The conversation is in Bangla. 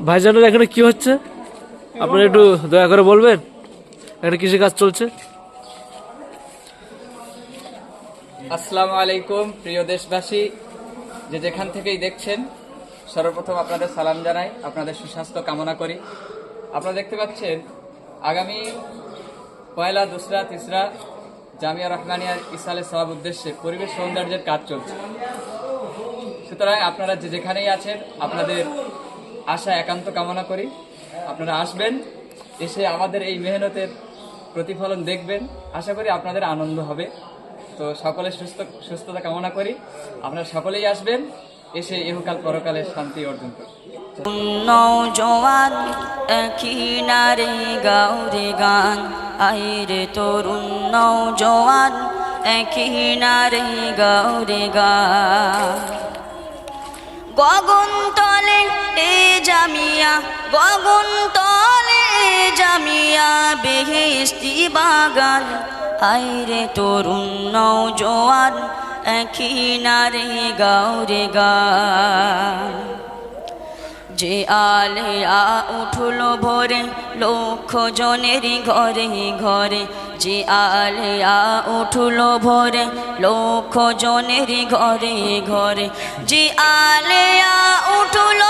ভাইজানের এখানে কি হচ্ছে আপনারা একটু দয়া করে বলবেন? এখানে কৃষি কাজ চলছে। আসসালামু আলাইকুম প্রিয় দেশবাসী, যে যেখান থেকেই দেখছেন, সর্বপ্রথম আপনাদের সালাম জানাই, আপনাদের সুস্বাস্থ্য কামনা করি। আপনারা দেখতে পাচ্ছেন আগামী পয়লা, দুসরা, তিসরা জামিয়া রহমানিয়ার ইসালে সওয়াব উদ্দেশ্যে পরিবেশ সৌন্দর্যের কাজ চলছে। সুতরাং আপনারা যে যেখানেই আছেন, আপনাদের আশা একান্ত কামনা করি আপনারা আসবেন, এসে আমাদের এই মেহনতের প্রতিফলন দেখবেন। আশা করি আপনাদের আনন্দ হবে। তো সকলের সুস্থতা কামনা করি, আপনারা সকলেই আসবেন, এসে ইহকাল পরকালে শান্তি অর্জন করুন। নওজোয়ান কিনারে গাওরে গান, আইরে তরুণ নওজোয়ান কিনারে গাওরে গান। গগন তলে এ জামিয়া, গগন তলে জামিয়া, বেহেশতি বাগান, আইরে তরুণ নওজোয়ান কিনারে গাওরে গান। যে আলেয়া উঠল ভোরে লক্ষ জনের ঘরে ঘরে, যে আলেয়া উঠল ভোরে লক্ষ জনের ঘরে ঘরে, যে আলেয়া উঠল